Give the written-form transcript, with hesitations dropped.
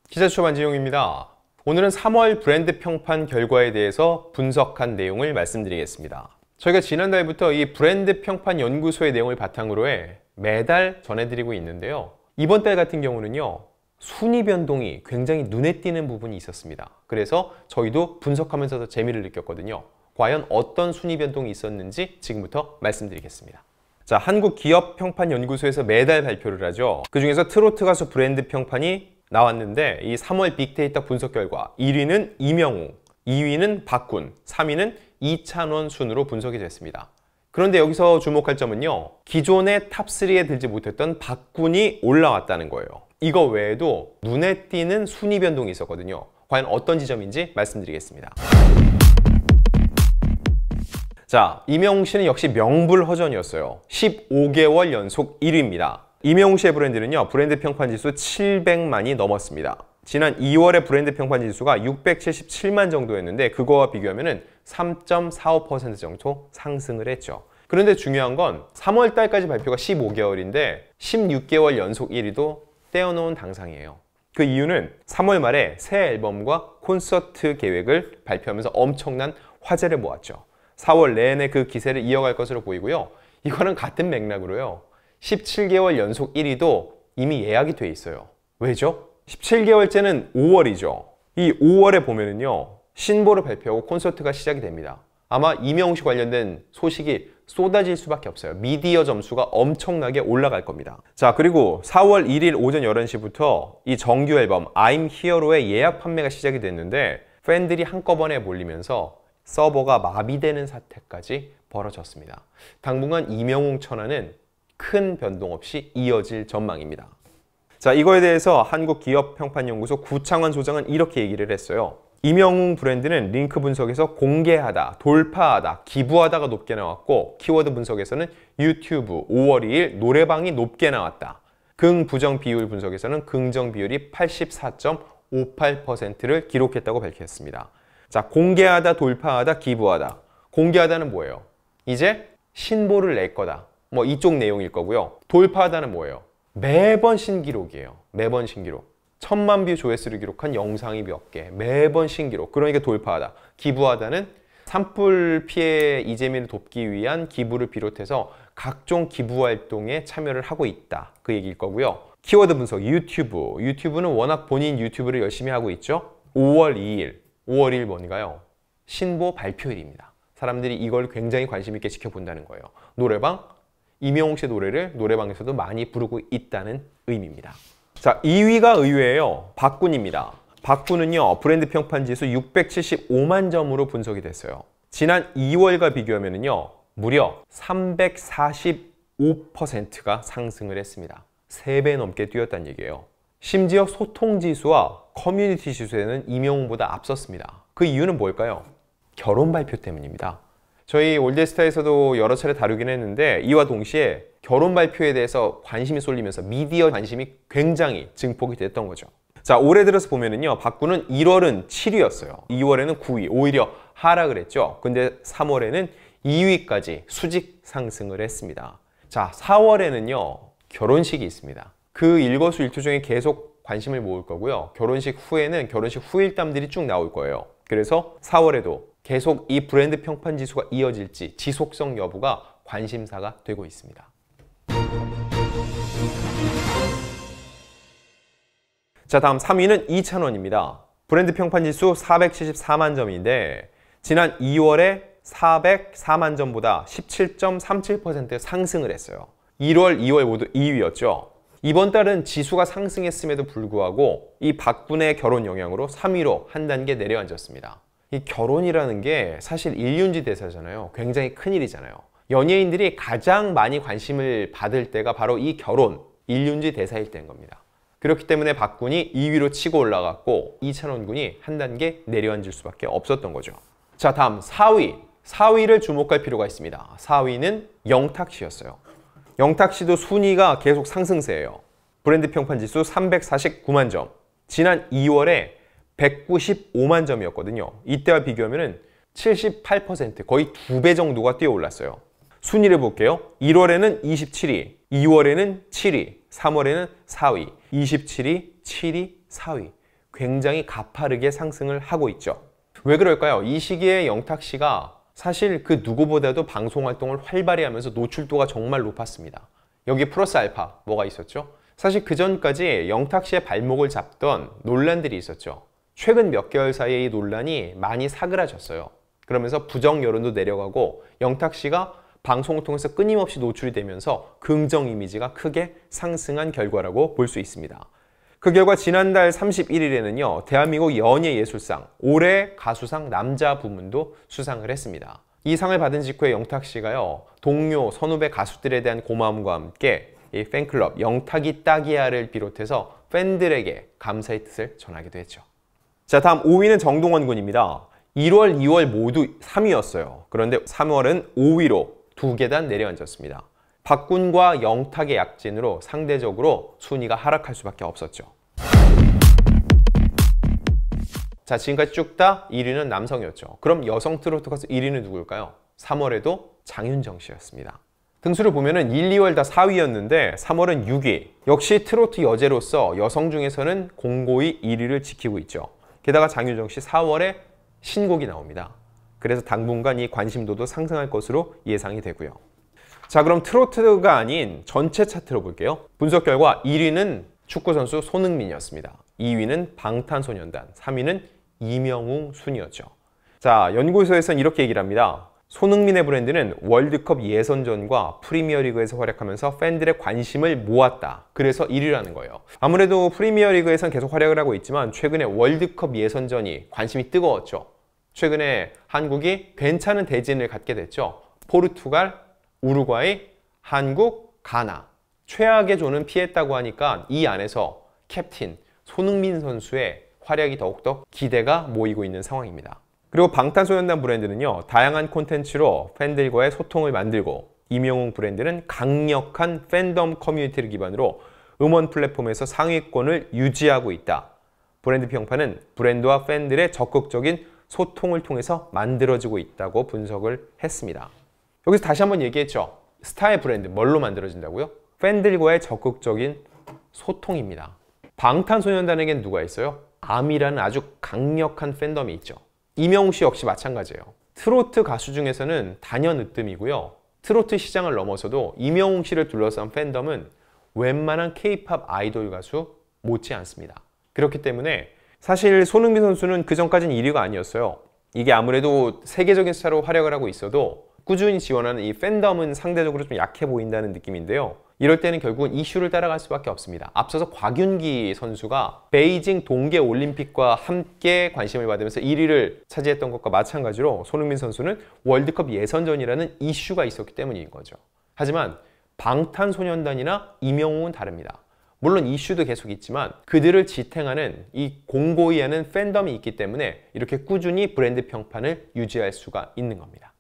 기자수첩 안진용입니다. 오늘은 3월 브랜드 평판 결과에 대해서 분석한 내용을 말씀드리겠습니다. 저희가 지난달부터 이 브랜드 평판 연구소의 내용을 바탕으로 해 매달 전해드리고 있는데요. 이번 달 같은 경우는요, 순위 변동이 굉장히 눈에 띄는 부분이 있었습니다. 그래서 저희도 분석하면서 재미를 느꼈거든요. 과연 어떤 순위 변동이 있었는지 지금부터 말씀드리겠습니다. 자, 한국기업평판연구소에서 매달 발표를 하죠. 그 중에서 트로트 가수 브랜드 평판이 나왔는데 이 3월 빅데이터 분석 결과 1위는 이명웅, 2위는 박군, 3위는 이찬원 순으로 분석이 됐습니다. 그런데 여기서 주목할 점은요, 기존의 탑3에 들지 못했던 박군이 올라왔다는 거예요. 이거 외에도 눈에 띄는 순위 변동이 있었거든요. 과연 어떤 지점인지 말씀드리겠습니다. 자, 이명웅 씨는 역시 명불허전이었어요. 15개월 연속 1위입니다. 이명웅 씨의 브랜드는요, 브랜드 평판 지수 700만이 넘었습니다. 지난 2월에 브랜드 평판 지수가 677만 정도였는데 그거와 비교하면 3.45% 정도 상승을 했죠. 그런데 중요한 건 3월 달까지 발표가 15개월인데 16개월 연속 1위도 떼어놓은 당상이에요. 그 이유는 3월 말에 새 앨범과 콘서트 계획을 발표하면서 엄청난 화제를 모았죠. 4월 내내 그 기세를 이어갈 것으로 보이고요. 이거는 같은 맥락으로요, 17개월 연속 1위도 이미 예약이 돼 있어요. 왜죠? 17개월째는 5월이죠. 이 5월에 보면은요, 신보를 발표하고 콘서트가 시작이 됩니다. 아마 이명웅 씨 관련된 소식이 쏟아질 수밖에 없어요. 미디어 점수가 엄청나게 올라갈 겁니다. 자, 그리고 4월 1일 오전 11시부터 이 정규 앨범 I'm Hero의 예약 판매가 시작이 됐는데 팬들이 한꺼번에 몰리면서 서버가 마비되는 사태까지 벌어졌습니다. 당분간 이명웅 천하는 큰 변동 없이 이어질 전망입니다. 자, 이거에 대해서 한국기업평판연구소 구창환 소장은 이렇게 얘기를 했어요. 이명웅 브랜드는 링크 분석에서 공개하다, 돌파하다, 기부하다가 높게 나왔고 키워드 분석에서는 유튜브, 5월 2일 노래방이 높게 나왔다. 긍부정 비율 분석에서는 긍정 비율이 84.58%를 기록했다고 밝혔습니다. 자, 공개하다, 돌파하다, 기부하다. 공개하다는 뭐예요? 이제 신보를 낼 거다. 뭐 이쪽 내용일 거고요. 돌파하다는 뭐예요? 매번 신기록이에요. 매번 신기록. 1000만 뷰 조회수를 기록한 영상이 몇 개. 매번 신기록. 그러니까 돌파하다. 기부하다는 산불 피해 이재민을 돕기 위한 기부를 비롯해서 각종 기부 활동에 참여를 하고 있다. 그 얘기일 거고요. 키워드 분석, 유튜브. 유튜브는 워낙 본인 유튜브를 열심히 하고 있죠. 5월 2일. 5월 2일 뭔가요? 신보 발표일입니다. 사람들이 이걸 굉장히 관심 있게 지켜본다는 거예요. 노래방, 이명웅 씨의 노래를 노래방에서도 많이 부르고 있다는 의미입니다. 자, 2위가 의외예요. 박군입니다. 박군은요, 브랜드 평판 지수 675만 점으로 분석이 됐어요. 지난 2월과 비교하면요, 무려 345%가 상승을 했습니다. 3배 넘게 뛰었다는 얘기예요. 심지어 소통 지수와 커뮤니티 지수에는 이명웅보다 앞섰습니다. 그 이유는 뭘까요? 결혼 발표 때문입니다. 저희 올드스타에서도 여러 차례 다루긴 했는데 이와 동시에 결혼 발표에 대해서 관심이 쏠리면서 미디어 관심이 굉장히 증폭이 됐던 거죠. 자, 올해 들어서 보면은요, 박군은 1월은 7위였어요. 2월에는 9위, 오히려 하락을 했죠. 근데 3월에는 2위까지 수직 상승을 했습니다. 자, 4월에는요, 결혼식이 있습니다. 그 일거수일투족에 계속 관심을 모을 거고요. 결혼식 후에는 결혼식 후일담들이 쭉 나올 거예요. 그래서 4월에도 계속 이 브랜드 평판 지수가 이어질지 지속성 여부가 관심사가 되고 있습니다. 자, 다음 3위는 이찬원입니다. 브랜드 평판 지수 474만 점인데 지난 2월에 404만 점보다 17.37% 상승을 했어요. 1월, 2월 모두 2위였죠. 이번 달은 지수가 상승했음에도 불구하고 이 박군의 결혼 영향으로 3위로 한 단계 내려앉았습니다. 이 결혼이라는 게 사실 일륜지 대사잖아요. 굉장히 큰일이잖아요. 연예인들이 가장 많이 관심을 받을 때가 바로 이 결혼, 일륜지 대사일 때인 겁니다. 그렇기 때문에 박군이 2위로 치고 올라갔고 이찬원 군이 한 단계 내려앉을 수밖에 없었던 거죠. 자, 다음 4위. 4위를 주목할 필요가 있습니다. 4위는 영탁 씨였어요. 영탁 씨도 순위가 계속 상승세예요. 브랜드 평판 지수 349만 점. 지난 2월에 195만 점이었거든요. 이때와 비교하면 78%, 거의 2배 정도가 뛰어 올랐어요. 순위를 볼게요. 1월에는 27위, 2월에는 7위, 3월에는 4위, 27위, 7위, 4위. 굉장히 가파르게 상승을 하고 있죠. 왜 그럴까요? 이 시기에 영탁 씨가 사실 그 누구보다도 방송 활동을 활발히 하면서 노출도가 정말 높았습니다. 여기 플러스 알파 뭐가 있었죠? 사실 그 전까지 영탁 씨의 발목을 잡던 논란들이 있었죠. 최근 몇 개월 사이에 이 논란이 많이 사그라졌어요. 그러면서 부정 여론도 내려가고 영탁 씨가 방송을 통해서 끊임없이 노출이 되면서 긍정 이미지가 크게 상승한 결과라고 볼 수 있습니다. 그 결과 지난달 31일에는요. 대한민국 연예예술상 올해 가수상 남자 부문도 수상을 했습니다. 이 상을 받은 직후에 영탁 씨가요. 동료, 선후배 가수들에 대한 고마움과 함께 이 팬클럽 영탁이 딱이야를 비롯해서 팬들에게 감사의 뜻을 전하기도 했죠. 자, 다음 5위는 정동원 군입니다. 1월, 2월 모두 3위였어요. 그런데 3월은 5위로 2계단 내려앉았습니다. 박군과 영탁의 약진으로 상대적으로 순위가 하락할 수밖에 없었죠. 자, 지금까지 쭉 다 1위는 남성이었죠. 그럼 여성 트로트 가수 1위는 누구일까요? 3월에도 장윤정 씨였습니다. 등수를 보면은 1, 2월 다 4위였는데 3월은 6위. 역시 트로트 여제로서 여성 중에서는 공고히 1위를 지키고 있죠. 게다가 장윤정 씨 4월에 신곡이 나옵니다. 그래서 당분간 이 관심도도 상승할 것으로 예상이 되고요. 자, 그럼 트로트가 아닌 전체 차트로 볼게요. 분석 결과 1위는 축구선수 손흥민이었습니다. 2위는 방탄소년단, 3위는 이명웅 순이었죠. 자, 연구소에서는 이렇게 얘기를 합니다. 손흥민의 브랜드는 월드컵 예선전과 프리미어리그에서 활약하면서 팬들의 관심을 모았다. 그래서 1위라는 거예요. 아무래도 프리미어리그에선 계속 활약을 하고 있지만 최근에 월드컵 예선전이 관심이 뜨거웠죠. 최근에 한국이 괜찮은 대진을 갖게 됐죠. 포르투갈, 우루과이, 한국, 가나. 최악의 조는 피했다고 하니까 이 안에서 캡틴 손흥민 선수의 활약이 더욱더 기대가 모이고 있는 상황입니다. 그리고 방탄소년단 브랜드는요. 다양한 콘텐츠로 팬들과의 소통을 만들고 이명웅 브랜드는 강력한 팬덤 커뮤니티를 기반으로 음원 플랫폼에서 상위권을 유지하고 있다. 브랜드 평판은 브랜드와 팬들의 적극적인 소통을 통해서 만들어지고 있다고 분석을 했습니다. 여기서 다시 한번 얘기했죠. 스타의 브랜드 뭘로 만들어진다고요? 팬들과의 적극적인 소통입니다. 방탄소년단에겐 누가 있어요? 아미라는 아주 강력한 팬덤이 있죠. 이명웅 씨 역시 마찬가지예요. 트로트 가수 중에서는 단연으뜸이고요. 트로트 시장을 넘어서도 이명웅 씨를 둘러싼 팬덤은 웬만한 K-팝 아이돌 가수 못지 않습니다. 그렇기 때문에 사실 손흥민 선수는 그전까지는 1위가 아니었어요. 이게 아무래도 세계적인 스타로 활약을 하고 있어도 꾸준히 지원하는 이 팬덤은 상대적으로 좀 약해 보인다는 느낌인데요. 이럴 때는 결국은 이슈를 따라갈 수밖에 없습니다. 앞서서 곽윤기 선수가 베이징 동계올림픽과 함께 관심을 받으면서 1위를 차지했던 것과 마찬가지로 손흥민 선수는 월드컵 예선전이라는 이슈가 있었기 때문인 거죠. 하지만 방탄소년단이나 이명웅은 다릅니다. 물론 이슈도 계속 있지만 그들을 지탱하는 이 공고히 하는 팬덤이 있기 때문에 이렇게 꾸준히 브랜드 평판을 유지할 수가 있는 겁니다.